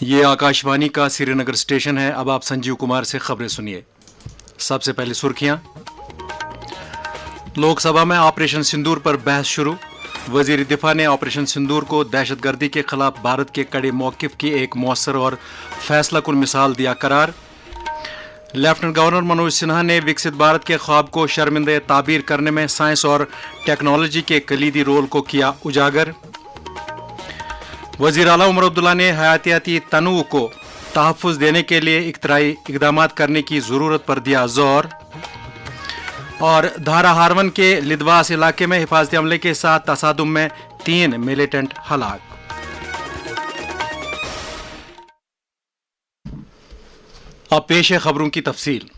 یہ आकाशवाणी का श्रीनगर स्टेशन है। अब आप संजीव कुमार से खबरें सुनिए। सबसे पहले सुर्खियां। लोकसभा में ऑपरेशन सिंदूर पर बहस शुरू। वजीर दिफा ने ऑपरेशन सिंदूर को दहशतगर्दी के खिलाफ भारत के कड़े मौक़िफ़ की एक मौसर और फैसलाकुन मिसाल दिया करार। लेफ्टिनेंट गवर्नर मनोज सिन्हा ने विकसित भारत के ख्वाब को शर्मिंदा ताबीर करने में साइंस और टेक्नोलॉजी के कलीदी रोल को किया उजागर। वज़ीर आला उमर अब्दुल्ला ने हयातियाती तनूअ को तहफ़्फ़ुज़ देने के लिए इख्तिराई इक़दामात करने की ज़रूरत पर दिया ज़ोर। और धारा हारवन के लिदवास इलाके में हिफाजती अमले के साथ तसादुम में 3 मिलिटेंट हलाक। अब पेश है खबरों की तफसील।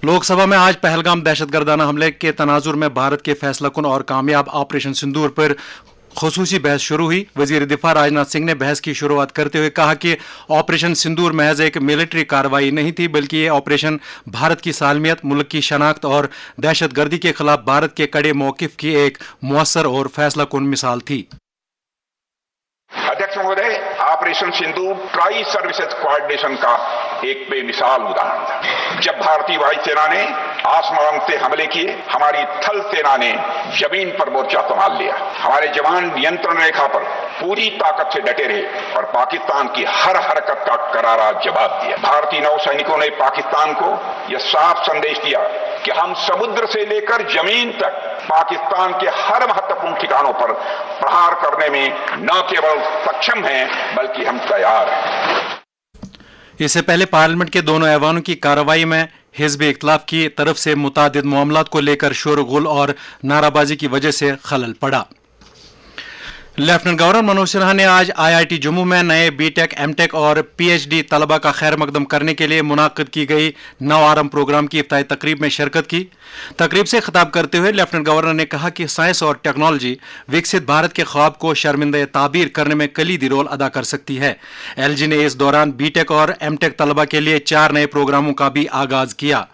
लोकसभा में आज पहलगाम दहशतगर्दाना हमले के तनाजुर में भारत के फैसलाकुन और कामयाब ऑपरेशन सिंदूर पर खुसूसी बहस शुरू हुई। वजीर दिफा राजनाथ सिंह ने बहस की शुरुआत करते हुए कहा कि ऑपरेशन सिंदूर महज एक मिलिट्री कार्रवाई नहीं थी, बल्कि ये ऑपरेशन भारत की सालमियत, मुल्क की शनाख्त और दहशतगर्दी के खिलाफ भारत के कड़े मौक़िफ़ की एक मुअस्सर और फैसलाकुन मिसाल थी। अध्यक्ष महोदय, ऑपरेशन सिंदूर ट्राई सर्विसेज कोऑर्डिनेशन का एक बेमिसाल उदाहरण था। जब भारतीय वायुसेना ने आसमान से हमले किए, हमारी थल सेना ने जमीन पर मोर्चा संभाल लिया। हमारे जवान नियंत्रण रेखा पर पूरी ताकत से डटे रहे और पाकिस्तान की हर हरकत का करारा जवाब दिया। भारतीय नौसैनिकों ने पाकिस्तान को यह साफ संदेश दिया कि हम समुद्र से लेकर जमीन तक पाकिस्तान के हर महत्वपूर्ण ठिकानों पर प्रहार करने में न केवल सक्षम हैं, बल्कि हम तैयार हैं। इससे पहले पार्लियामेंट के दोनों ऐवानों की कार्रवाई में हिज़्ब इख्तिलाफ की तरफ से मुतादिद मामलात को लेकर शोरगुल और नाराबाजी की वजह से खलल पड़ा। लेफ्टिनेंट गवर्नर मनोज सिन्हा ने आज IIT जम्मू में नए बीटेक, एमटेक और PhD तलबा का खैर मकदम करने के लिए मुनाकिद की गई नवारंभ प्रोग्राम की इफ्ताही तकरीब में शिरकत की। तकरीब से खिताब करते हुए लेफ्टिनेंट गवर्नर ने कहा कि साइंस और टेक्नोलॉजी विकसित भारत के ख्वाब को शर्मिंदा ताबीर करने में कलीदी रोल अदा कर सकती है। LG ने इस दौरान बीटेक और एमटेक तलबा के लिए 4 नए प्रोग्रामों का भी आगाज किया।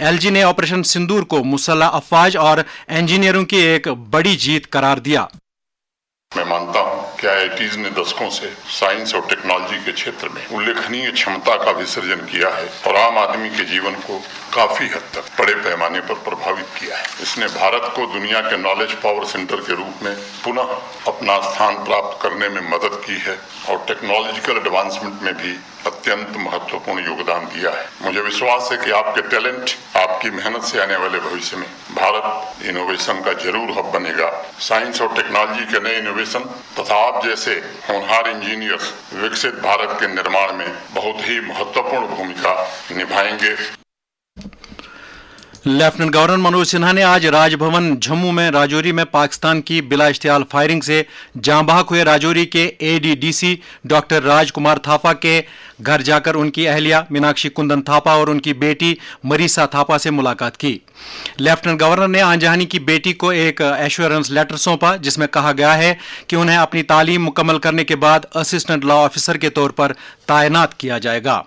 LG ने ऑपरेशन सिंदूर को मुसल्लह अफवाज और इंजीनियरों की एक बड़ी जीत करार दिया। मैं मानता हूं कि IITs ने दशकों से साइंस और टेक्नोलॉजी के क्षेत्र में उल्लेखनीय क्षमता का विसर्जन किया है और आम आदमी के जीवन को काफी हद तक बड़े पैमाने पर प्रभावित किया है। इसने भारत को दुनिया के नॉलेज पावर सेंटर के रूप में पुनः अपना स्थान प्राप्त करने में मदद की है और टेक्नोलॉजिकल एडवांसमेंट में भी अत्यंत महत्वपूर्ण योगदान दिया है। मुझे विश्वास है कि आपके टैलेंट, आपकी मेहनत से आने वाले भविष्य में भारत इनोवेशन का जरूर हब बनेगा। साइंस और टेक्नोलॉजी के नए इनोवेशन तथा आप जैसे होनहार इंजीनियर्स विकसित भारत के निर्माण में बहुत ही महत्वपूर्ण भूमिका निभाएंगे। लेफ्टिनेंट गवर्नर मनोज सिन्हा ने आज राजभवन जम्मू में राजौरी में पाकिस्तान की बिला इश्तियाल फायरिंग से जाँ बहक हुए राजौरी के ADDC डॉक्टर राजकुमार थापा के घर जाकर उनकी अहलिया मीनाक्षी कुंदन थापा और उनकी बेटी मरीसा थापा से मुलाकात की। लेफ्टिनेंट गवर्नर ने आंजहानी की बेटी को एक एश्योरेंस लेटर सौंपा, जिसमें कहा गया है कि उन्हें अपनी तालीम मुकम्मल करने के बाद असिस्टेंट लॉ ऑफिसर के तौर पर तैनात किया जाएगा।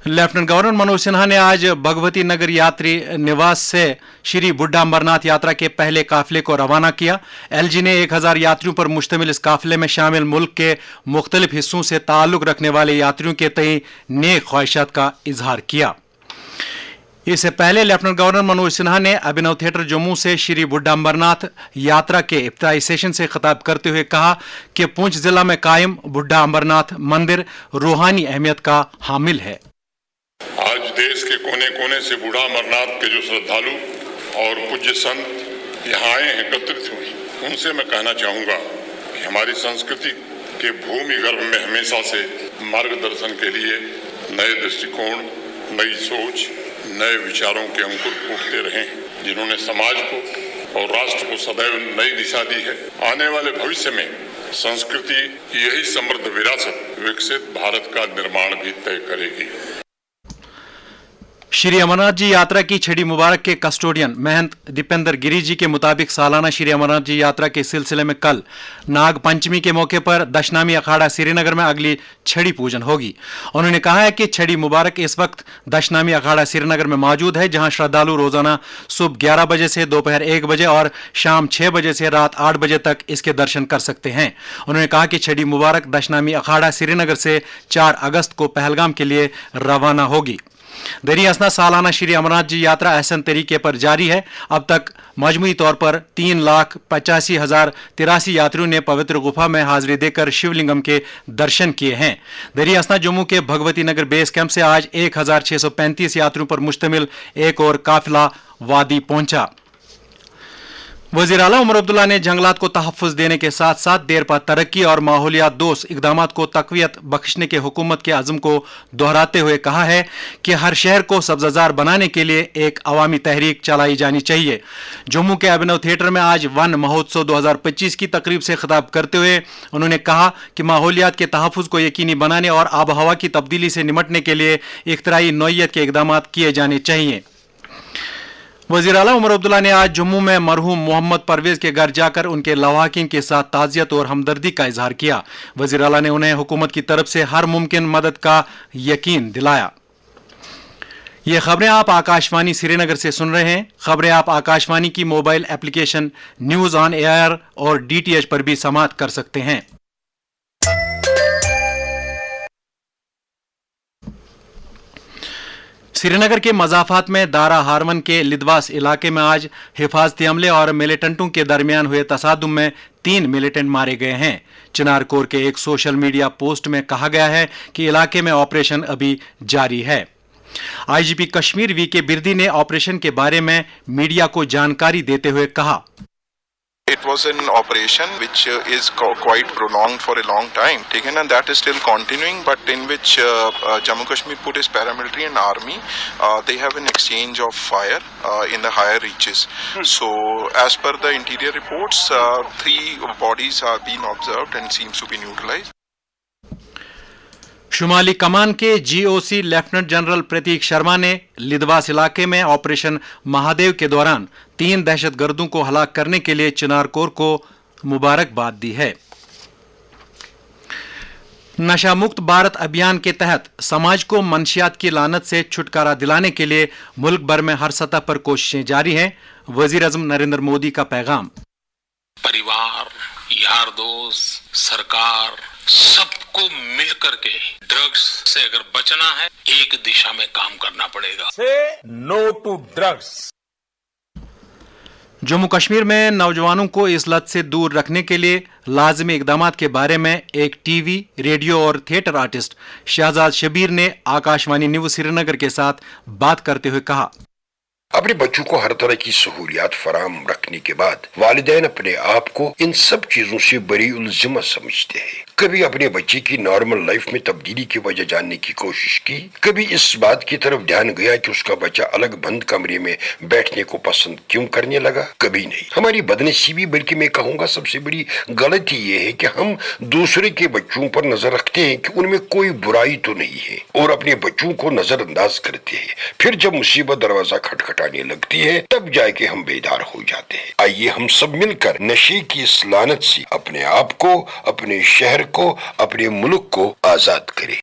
लेफ्टिनेंट गवर्नर मनोज सिन्हा ने आज भगवती नगर यात्री निवास से श्री बुड्ढा अमरनाथ यात्रा के पहले काफिले को रवाना किया। LG ने 1000 यात्रियों पर मुश्तमिल इस काफिले में शामिल मुल्क के मुख्तलिफ हिस्सों से ताल्लुक रखने वाले यात्रियों के तय नेक ख्वाहिशात का इजहार किया। इससे पहले लेफ्टिनेंट गवर्नर मनोज सिन्हा ने अभिनव थिएटर जम्मू से श्री बुड्ढा अमरनाथ यात्रा के इफ्तिताही सेशन से खिताब करते हुए कहा कि पुंछ जिला में कायम बुड्ढा अमरनाथ मंदिर रूहानी अहमियत का हामिल है। आज देश के कोने कोने से बूढ़ा अमरनाथ के जो श्रद्धालु और पूज्य संत यहाँ आए हैं, एकत्रित हुए, उनसे मैं कहना चाहूँगा कि हमारी संस्कृति के भूमि गर्भ में हमेशा से मार्गदर्शन के लिए नए दृष्टिकोण, नई सोच, नए विचारों के अंकुर फूटते रहे हैं, जिन्होंने समाज को और राष्ट्र को सदैव नई दिशा दी है। आने वाले भविष्य में संस्कृति यही समृद्ध विरासत विकसित भारत का निर्माण भी तय करेगी। श्री अमरनाथ जी यात्रा की छड़ी मुबारक के कस्टोडियन महंत दीपेंद्र गिरी जी के मुताबिक सालाना श्री अमरनाथ जी यात्रा के सिलसिले में कल नाग पंचमी के मौके पर दशनामी अखाड़ा श्रीनगर में अगली छड़ी पूजन होगी। उन्होंने कहा है कि छड़ी मुबारक इस वक्त दशनामी अखाड़ा श्रीनगर में मौजूद है, जहां श्रद्धालु रोजाना सुबह 11 बजे से दोपहर 1 बजे और शाम 6 बजे से रात 8 बजे तक इसके दर्शन कर सकते हैं। उन्होंने कहा कि छड़ी मुबारक दशनामी अखाड़ा श्रीनगर से 4 अगस्त को पहलगाम के लिए रवाना होगी। दरी असना सालाना श्री अमरनाथ जी यात्रा एहसन तरीके पर जारी है। अब तक मजमूई तौर पर 3,85,083 यात्रियों ने पवित्र गुफा में हाजिरी देकर शिवलिंगम के दर्शन किए हैं। दरी असना जम्मू के भगवती नगर बेस कैंप से आज 1,635 यात्रियों पर मुश्तमिल एक और काफिला वादी पहुंचा। वज़ीर आला उमर अब्दुल्ला ने जंगलात को तहफ़्फ़ुज़ देने के साथ साथ देरपा तरक्की और माहौलियात दोस्त इक़दामात को तक़वियत बख्शने के हुकूमत के अज़्म को दोहराते हुए कहा है कि हर शहर को सब्ज़ाज़ार बनाने के लिए एक अवामी तहरीक चलाई जानी चाहिए। जम्मू के अभिनव थिएटर में आज वन महोत्सव 2025 की तकरीब से खिताब करते हुए उन्होंने कहा कि माहौलियात के तहफ़्फ़ुज़ को यकीनी बनाने और आब हवा की तब्दीली से निमटने के लिए इख्तराई नौइयत के इक़दामात किए जाने चाहिए। वज़ीर आला उमर अब्दुल्ला ने आज जम्मू में मरहूम मोहम्मद परवेज के घर जाकर उनके लवाहिकीन के साथ ताज़ियत और हमदर्दी का इजहार किया। वज़ीर आला ने उन्हें हुकूमत की तरफ से हर मुमकिन मदद का यकीन दिलाया। ये खबरें आप आकाशवाणी श्रीनगर से सुन रहे हैं। खबरें आप आकाशवाणी की mobile application news on air और DTH पर भी समाअत कर सकते हैं। श्रीनगर के मजाफात में दारा हारवन के लिदवास इलाके में आज हिफाजती अमले और मिलिटेंटों के दरमियान हुए तसादुम में 3 मिलिटेंट मारे गए हैं। चिनार कोर के एक सोशल मीडिया पोस्ट में कहा गया है कि इलाके में ऑपरेशन अभी जारी है। IGP कश्मीर VK बिर्दी ने ऑपरेशन के बारे में मीडिया को जानकारी देते हुए कहा, It was an operation which is quite prolonged for a long time, taken, and that is still continuing, but in which Jammu Kashmir Police, paramilitary and army, they have an exchange of fire in the higher reaches. So as per the interior reports, 3 bodies are being observed and seems to be neutralized. शुमाली कमान के GOC lieutenant general प्रतीक शर्मा ने लिदवास इलाके में operation Mahadev के दौरान 3 दहशतगर्दों को हलाक करने के लिए चिनार कोर को मुबारकबाद दी है। नशा मुक्त भारत अभियान के तहत समाज को मंशियात की लानत से छुटकारा दिलाने के लिए मुल्क भर में हर सतह पर कोशिशें जारी हैं। वजीर आज़म नरेंद्र मोदी का पैगाम, परिवार, यार दोस्त, सरकार, सबको मिलकर के ड्रग्स से अगर बचना है, एक दिशा में काम करना पड़ेगा। Say no to drugs. Jammu Kashmir में नौजवानों को इस लत से दूर रखने के लिए लाजमी इकदामात के बारे में एक टीवी, रेडियो और थिएटर आर्टिस्ट शहजाद शबीर ने आकाशवाणी न्यूज़ श्रीनगर के साथ बात करते हुए कहा, अपने बच्चों को हर तरह की सहूलियात फराहम रखने के बाद वालिदैन अपने आप को इन सब चीजों से बरी उलझमा समझते हैं। कभी अपने बच्चे की नॉर्मल लाइफ में तब्दीली की वजह जानने की कोशिश की, कभी इस बात की तरफ ध्यान गया कि उसका बच्चा अलग बंद कमरे में बैठने को पसंद क्यों करने लगा, कभी नहीं। हमारी बदनसीबी, बल्कि मैं कहूँगा सबसे बड़ी गलती ये है कि हम दूसरे के बच्चों पर नजर रखते हैं कि उनमें कोई बुराई तो नहीं है और अपने बच्चों को नजरअंदाज करते हैं। फिर जब मुसीबत दरवाजा खटखटाने लगती है तब जाके हम बेदार हो जाते हैं। आइए हम सब मिलकर नशे की इस लानत से अपने आप को, अपने शहर को, अपने मुल्क को आजाद करें।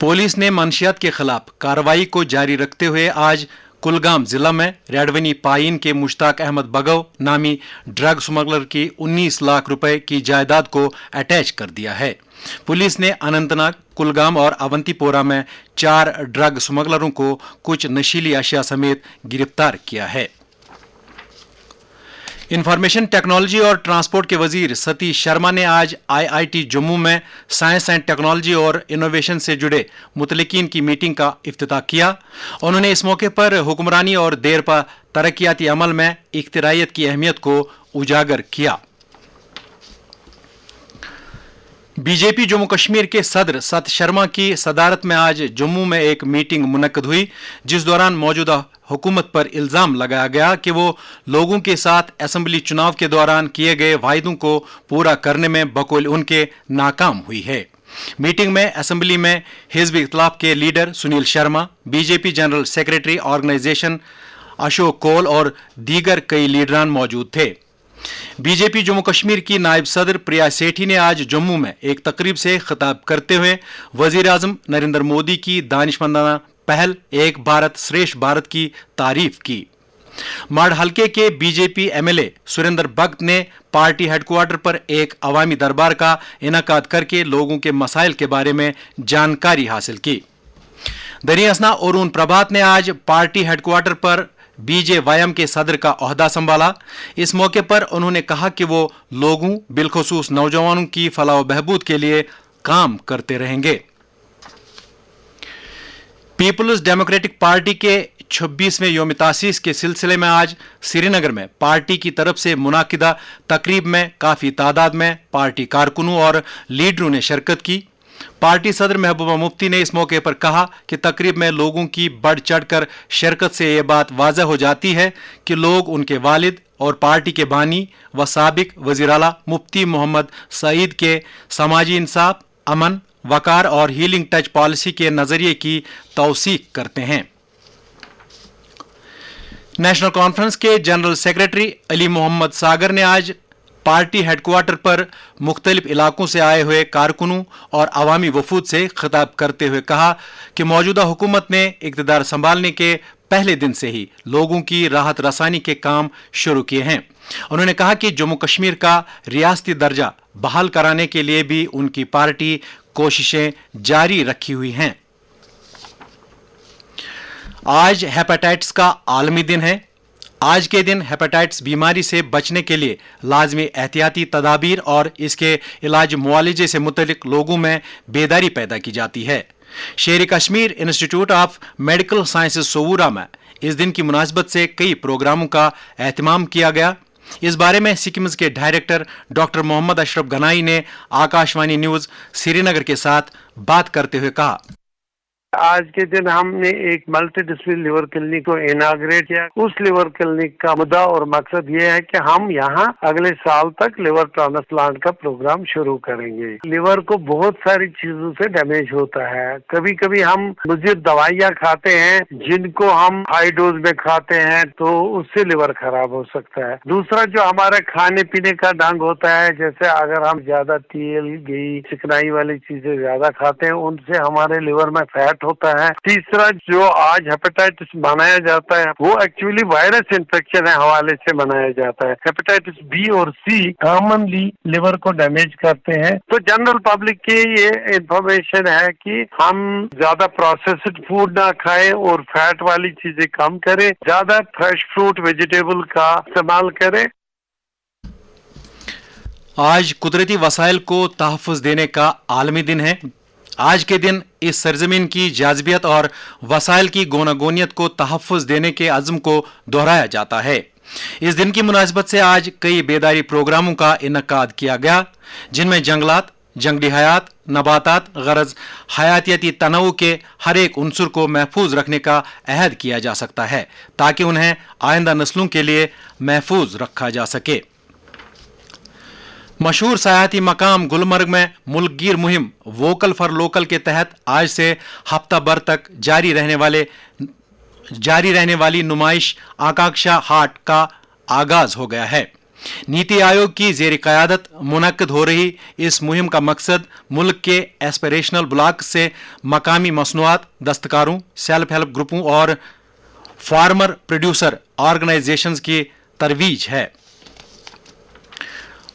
पुलिस ने मंशियात के खिलाफ कार्रवाई को जारी रखते हुए आज कुलगाम जिला में रेडवनी पाइन के मुश्ताक अहमद बगव नामी ड्रग स्मगलर की 19 लाख रुपए की जायदाद को अटैच कर दिया है। पुलिस ने अनंतनाग, कुलगाम और अवंतीपोरा में 4 ड्रग स्मगलरों को कुछ नशीली अशिया समेत गिरफ्तार किया है। इंफॉर्मेशन टेक्नोलॉजी और ट्रांसपोर्ट के वजीर सतीश शर्मा ने आज IIT जम्मू में साइंस एंड टेक्नोलॉजी और इनोवेशन से जुड़े मुतल्लिकीन की मीटिंग का इफ्तिताह किया। उन्होंने इस मौके पर हुक्मरानी और देरपा तरक्याती अमल में इख्तिरायत की अहमियत को उजागर किया। बीजेपी जम्मू कश्मीर के सदर सत शर्मा की सदारत में आज जम्मू में एक मीटिंग मुनक्कद हुई, जिस दौरान मौजूदा हुकूमत पर इल्जाम लगाया गया कि वो लोगों के साथ असेंबली चुनाव के दौरान किए गए वायदों को पूरा करने में बकौल उनके नाकाम हुई है। मीटिंग में असेंबली में हिज़्ब इख्तिलाफ के leader Sunil Sharma, BJP general secretary organisation Ashok Koul और दीगर कई लीडरान मौजूद थे। बीजेपी जम्मू कश्मीर की नायब सदर प्रिया सेठी ने आज जम्मू में एक तकरीब से खिताब करते हुए वजीर आजम नरेंद्र मोदी की दानिशमंदाना पहल एक भारत श्रेष्ठ भारत की तारीफ की। माड़ हल्के के बीजेपी एमएलए सुरेंद्र भगत ने पार्टी हेडक्वार्टर पर एक अवामी दरबार का इनेकाद करके लोगों के मसाइल के बारे में जानकारी हासिल की। दरिया असना अरुण प्रभात ने आज पार्टी हेडक्वार्टर पर बीजेवाईएम के सदर का ओहदा संभाला। इस मौके पर उन्होंने कहा कि वो लोगों बिलखुसूस नौजवानों की फलाह बहबूद के लिए काम करते रहेंगे। पीपल्स डेमोक्रेटिक पार्टी के 26वें यौम तासीस के सिलसिले में आज श्रीनगर में पार्टी की तरफ से मुनाकिदा तकरीब में काफी तादाद में पार्टी कारकुनों और लीडरों ने शिरकत की। पार्टी सदर महबूबा मुफ्ती ने इस मौके पर कहा कि तकरीब में लोगों की बढ़ चढ़कर शिरकत से ये बात वाज़ह हो जाती है कि लोग उनके वालिद और पार्टी के बानी व साबिक वज़ीर आला मुफ्ती मोहम्मद सईद के समाजी इंसाफ, अमन, वकार और हीलिंग टच पॉलिसी के नजरिए की तौसीक करते हैं। नेशनल कॉन्फ्रेंस के जनरल सेक्रेटरी अली मोहम्मद सागर ने आज पार्टी हेडक्वार्टर पर मुख्तलिफ इलाकों से आए हुए कारकुनों और अवामी वफूद से खिताब करते हुए कहा कि मौजूदा हुकूमत ने इक़्तिदार संभालने के पहले दिन से ही लोगों की राहत रसानी के काम शुरू किए हैं। उन्होंने कहा कि जम्मू कश्मीर का रियासती दर्जा बहाल कराने के लिए भी उनकी पार्टी कोशिशें जारी रखी हुई हैं। आज हेपेटाइटिस का आलमी दिन है। आज के दिन हेपेटाइटिस बीमारी से बचने के लिए लाजमी एहतियाती तदाबीर और इसके इलाज मुआलजे से मुतल्लिक लोगों में बेदारी पैदा की जाती है। Sher Kashmir institute of medical sciences Soura में इस दिन की मुनासबत से कई प्रोग्रामों का एहतमाम किया गया। इस बारे में सिक्किम्स के डायरेक्टर डॉक्टर मोहम्मद अशरफ गनाई ने आकाशवाणी न्यूज श्रीनगर के साथ बात करते हुए कहा, आज के दिन हमने एक मल्टी डिसिप्लिन लिवर क्लिनिक को इनाग्रेट किया। उस लिवर क्लिनिक का मुद्दा और मकसद ये है कि हम यहाँ अगले साल तक लिवर ट्रांसप्लांट का प्रोग्राम शुरू करेंगे। लिवर को बहुत सारी चीजों से डैमेज होता है। कभी कभी हम मुज़िद दवाइयाँ खाते हैं जिनको हम हाई डोज में खाते हैं तो उससे लिवर खराब हो सकता है। दूसरा जो हमारा खाने पीने का ढंग होता है, जैसे अगर हम ज्यादा तेल, घी, चिकनाई वाली चीजें ज्यादा खाते हैं उनसे हमारे लिवर में फैट होता है। तीसरा जो आज हेपेटाइटिस बनाया जाता है वो एक्चुअली वायरस इन्फेक्शन है हवाले से बनाया जाता है। हेपेटाइटिस बी और सी कॉमनली लिवर को डैमेज करते हैं। तो जनरल पब्लिक की ये इंफॉर्मेशन है कि हम ज्यादा प्रोसेस्ड फूड ना खाएं और फैट वाली चीजें कम करें, ज्यादा फ्रेश फ्रूट वेजिटेबल का इस्तेमाल करें। आज कुदरती वसाइल को तहफ़्फ़ुज़ देने का आलमी दिन है। आज के दिन इस सरजमीन की जाज़बियत और वसाइल की गोनागोनियत को तहफ़्फ़ुज़ देने के अज़्म को दोहराया जाता है। इस दिन की मुनासबत से आज कई बेदारी प्रोग्रामों का इनेकाद किया गया, जिनमें जंगलात, जंगली हयात, नबातात गरज हयातियाती तनवु के हर एक उनसुर को महफूज रखने का अहद किया जा सकता है ताकि उन्हें आइंदा नस्लों के लिए महफूज रखा जा सके। मशहूर सयाहती मकाम गुलमर्ग में मुल्कगीर मुहिम वोकल फॉर लोकल के तहत आज से हफ्ता भर तक जारी रहने वाली नुमाइश आकांक्षा हाट का आगाज हो गया है। नीति आयोग की जेर क़यादत मुनक्कद हो रही इस मुहिम का मकसद मुल्क के एस्पिरेशनल ब्लॉक से मकामी मसनूआत, दस्तकारों, सेल्फ हेल्प ग्रुपों और फार्मर प्रोड्यूसर ऑर्गेनाइजेशंस की तरवीज है।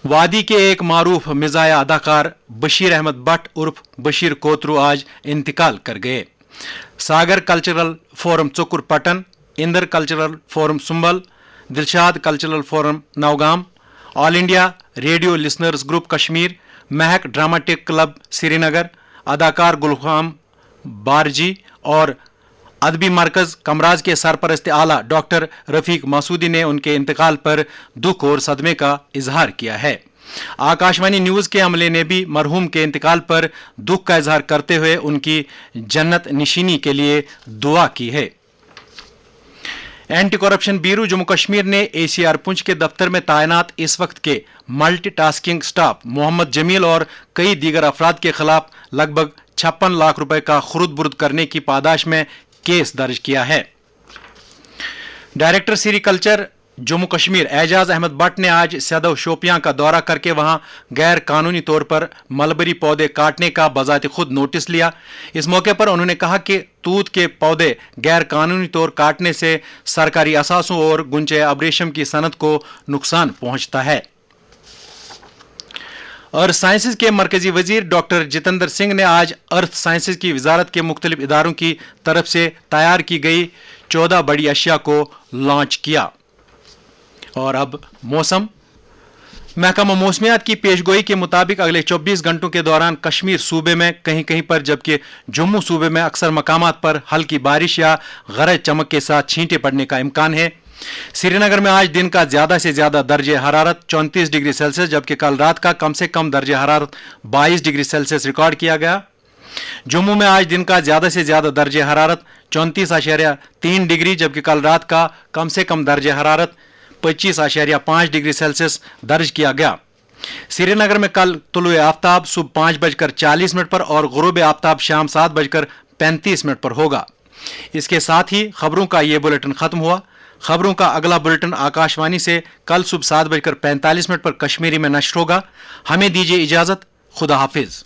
वादी के एक मारूफ मिजाया अदाकार बशीर अहमद भट्ट उर्फ बशीर कोतरू आज इंतकाल कर गए। Sagar cultural forum Chukur Patan, Inder cultural forum Sumbal, Dilshad cultural forum Nowgam, all India radio listeners group Kashmir, Mehak dramatic club Srinagar, अदाकार गुलफाम बारजी और अदबी मरकज कमराज के सरपरस्त आला डॉक्टर रफीक मासूदी ने उनके इंतकाल पर दुख और सदमे का इजहार किया है। आकाशवाणी न्यूज के अमले ने भी मरहूम के इंतकाल पर दुख का इजहार करते हुए उनकी जन्नत निशीनी के लिए दुआ की है। Anti corruption bureau Jammu Kashmir ने ACR पुंछ के दफ्तर में तैनात इस वक्त के मल्टीटास्किंग स्टाफ मोहम्मद जमील और कई दीगर अफराद के खिलाफ लगभग 56 लाख रुपए का खुर्द बुर्द करने की पादाश में केस दर्ज किया है। डायरेक्टर सेरिकल्चर जम्मू कश्मीर एजाज अहमद भट्ट ने आज सैदव शोपियां का दौरा करके वहां गैर कानूनी तौर पर मलबरी पौधे काटने का बजाते खुद नोटिस लिया। इस मौके पर उन्होंने कहा कि तूत के पौधे गैर कानूनी तौर काटने से सरकारी असासों और गुंचे अब्रेशम की सनत को नुकसान पहुंचता है। अर्थ साइंसेज के मरकजी वजीर डॉक्टर जितेंद्र सिंह ने आज अर्थ साइंसेज की वजारत के मुख्तलिफ इदारों की तरफ से तैयार की गई 14 बड़ी अशिया को लॉन्च किया। और अब मौसम। महकमा मौसमियात की पेशगोई के मुताबिक अगले 24 घंटों के दौरान कश्मीर सूबे में कहीं कहीं पर जबकि जम्मू सूबे में अक्सर मकामात पर हल्की बारिश या गरज चमक के साथ छींटे पड़ने का इम्कान है। श्रीनगर में आज दिन का ज्यादा से ज्यादा दर्जे हरारत 34 डिग्री सेल्सियस जबकि कल रात का कम से कम दर्जे हरारत 22 डिग्री सेल्सियस रिकॉर्ड किया गया। जम्मू में आज दिन का ज्यादा से ज्यादा दर्जे हरारत 34.3 डिग्री जबकि कल रात का कम से कम दर्जे हरारत 25.5 डिग्री सेल्सियस दर्ज किया गया। श्रीनगर में कल तुलुए आफ्ताब सुबह 5:40 पर और गुरूब आफ्ताब शाम 7:35 पर होगा। इसके साथ ही खबरों का ये बुलेटिन खत्म हुआ। खबरों का अगला बुलेटिन आकाशवाणी से कल सुबह 7:45 पर कश्मीरी में नश्र होगा। हमें दीजिए इजाजत। खुदा हाफिज।